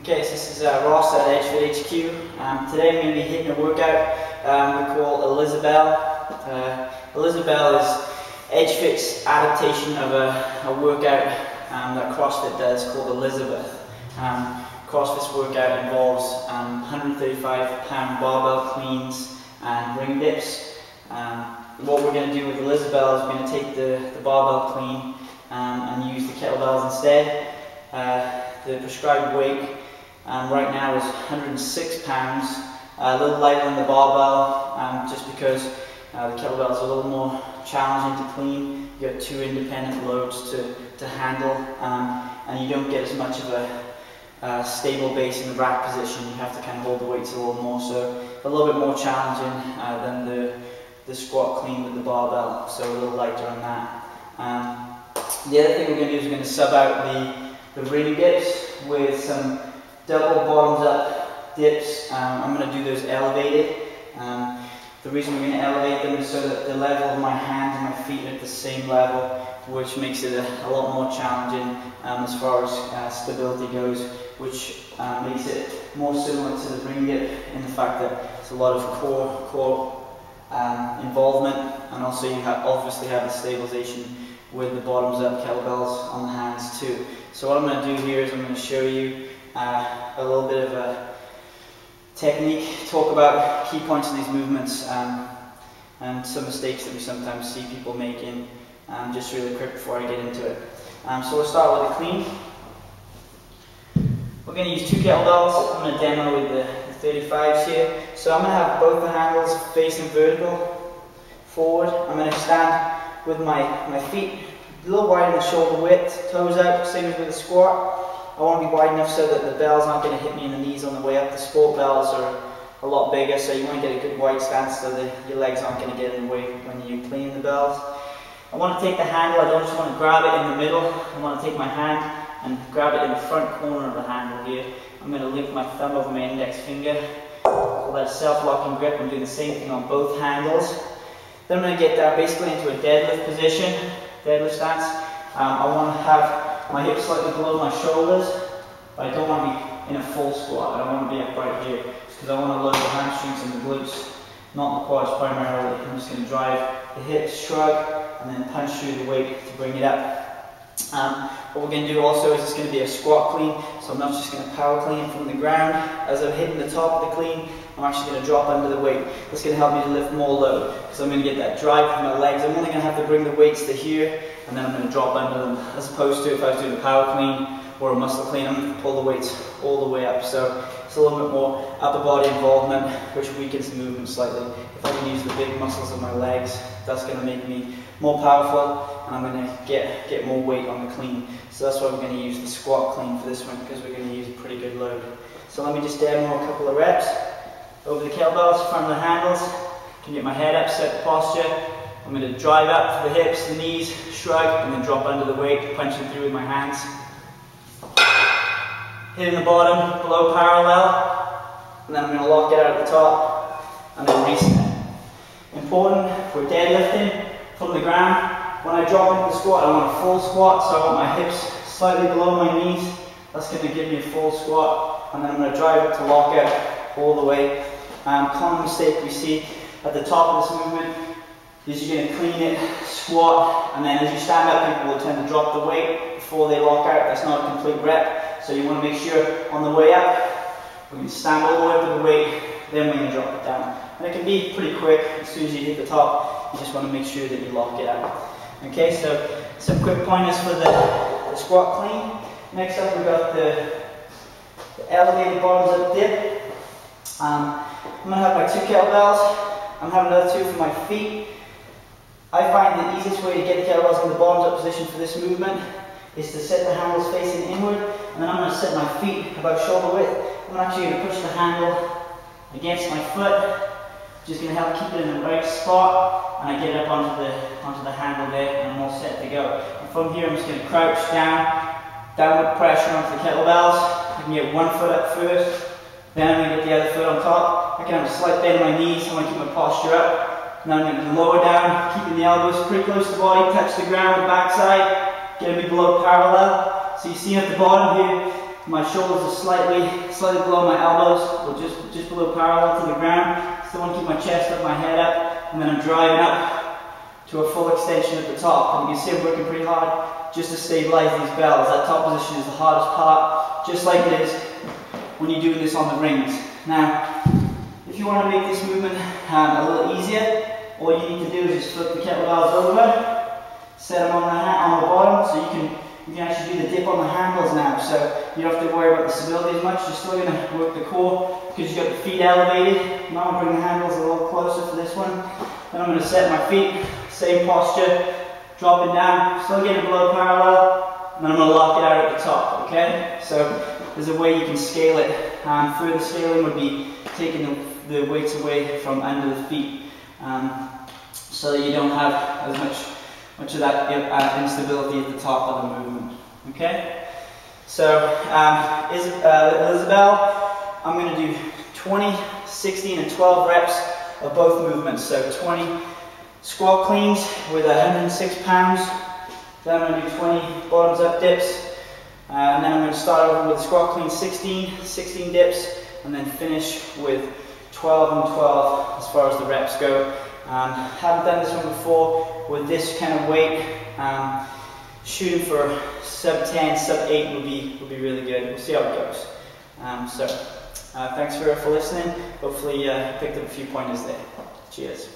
Okay, so this is Ross at EdgeFIT HQ. Today I'm going to be hitting a workout we call Elizabell. Elizabell is EdgeFIT's adaptation of a workout that CrossFit does called Elizabell. CrossFit's workout involves 135-pound barbell cleans and ring dips. What we're going to do with Elizabell is we're going to take the barbell clean and use the kettlebells instead. The prescribed weight right now is 106 pounds, a little lighter than the barbell, just because the kettlebell is a little more challenging to clean. You got two independent loads to handle, and you don't get as much of a stable base in the rack position. You have to kind of hold the weights a little more, so a little bit more challenging than the squat clean with the barbell, so a little lighter on that. The other thing we're going to do is we're going to sub out the ring dips with some double bottoms up dips. I'm going to do those elevated. The reason we're going to elevate them is so that the level of my hands and my feet are at the same level, which makes it a lot more challenging as far as stability goes, which makes it more similar to the ring dip in the fact that it's a lot of core involvement, and also you obviously have the stabilization with the bottoms up kettlebells on the hands too. So what I'm going to do here is I'm going to show you a little bit of a technique, talk about key points in these movements and some mistakes that we sometimes see people making, just really quick before I get into it. So we'll start with the clean. We're going to use two kettlebells. I'm going to demo with the 35s here. So I'm going to have both the handles facing vertical forward. I'm going to stand with my feet a little wide in the shoulder width, toes out, same as with the squat. I want to be wide enough so that the bells aren't going to hit me in the knees on the way up. The sport bells are a lot bigger, so you want to get a good wide stance so that your legs aren't going to get in the way when you clean the bells. I want to take the handle, I don't just want to grab it in the middle, I want to take my hand and grab it in the front corner of the handle here. I'm going to link my thumb over my index finger, call that self-locking grip. I'm doing the same thing on both handles. Then I'm going to get down basically into a deadlift position, deadlift stance. I want to have my hips slightly below my shoulders, but I don't want to be in a full squat. I don't want to be up right here, because I want to load the hamstrings and the glutes, not the quads primarily. I'm just going to drive the hips, shrug, and then punch through the weight to bring it up. What we're going to do also is it's going to be a squat clean, so I'm not just going to power clean from the ground. As I'm hitting the top of the clean, I'm actually going to drop under the weight. That's going to help me to lift more load, because I'm going to get that drive from my legs. I'm only going to have to bring the weights to here, and then I'm going to drop under them, as opposed to if I was doing a power clean or a muscle clean, I'm going to pull the weights all the way up. So it's a little bit more upper body involvement, which weakens the movement slightly. If I can use the big muscles of my legs, that's going to make me more powerful, and I'm going to get more weight on the clean. So that's why we're going to use the squat clean for this one, because we're going to use a pretty good load. So let me just demo a couple of reps. Over the kettlebells, front of the handles, can get my head up, set the posture. I'm going to drive up to the hips, the knees, shrug, and then drop under the weight, punching through with my hands. Hitting the bottom, below parallel, and then I'm going to lock it out at the top, and then reset. Important for deadlifting from the ground. When I drop into the squat, I want a full squat, so I want my hips slightly below my knees. That's going to give me a full squat, and then I'm going to drive it to lock out all the way. Common mistake we see at the top of this movement is you're going to clean it, squat, and then as you stand up, people will tend to drop the weight before they lock out. That's not a complete rep, so you want to make sure on the way up, we're going to stand all the way up to the weight, then we're going to drop it down. And it can be pretty quick. As soon as you hit the top, you just want to make sure that you lock it out. Okay, so some quick pointers for the squat clean. Next up, we've got the elevated bottoms up dip. I'm going to have my two kettlebells. I'm having another two for my feet. I find the easiest way to get the kettlebells in the bottoms up position for this movement is to set the handles facing inward, and then I'm going to set my feet about shoulder width. I'm actually going to push the handle against my foot, which is going to help keep it in the right spot, and I get it up onto the handle there, and I'm all set to go. And from here, I'm just going to crouch down, downward pressure onto the kettlebells. I can get one foot up first, then I'm going to get the other foot on top. I can have a slight bend in my knees, so I want to keep my posture up. Now I'm going to lower down, keeping the elbows pretty close to the body, touch the ground with the backside, get me below parallel. So you see at the bottom here, My shoulders are slightly below my elbows, or just below parallel to the ground. Still want to keep my chest up, my head up, and then I'm driving up to a full extension at the top. And you can see I'm working pretty hard just to stabilize these bells. That top position is the hardest part, just like it is when you're doing this on the rings. Now, if you want to make this movement a little easier, all you need to do is just flip the kettlebells over, set them on the bottom, so you can actually do the dip on the handles now, so you don't have to worry about the stability as much. You're still going to work the core because you've got the feet elevated. Now I'm bringing the handles a little closer for this one. Then I'm going to set my feet, same posture, dropping down, still getting below parallel, and then I'm going to lock it out at the top, okay? So there's a way you can scale it. Further scaling would be taking the weights away from under the feet, so that you don't have as much of that instability at the top of the movement. Okay? So, Elizabell, I'm going to do 20, 16, and 12 reps of both movements. So 20 squat cleans with 106 pounds. Then I'm going to do 20 bottoms up dips. And then I'm going to start over with squat clean 16 dips, and then finish with 12 and 12 as far as the reps go. Haven't done this one before with this kind of weight. Shooting for sub 10, sub 8 would be really good. We'll see how it goes. Thanks for listening. Hopefully you picked up a few pointers there. Cheers.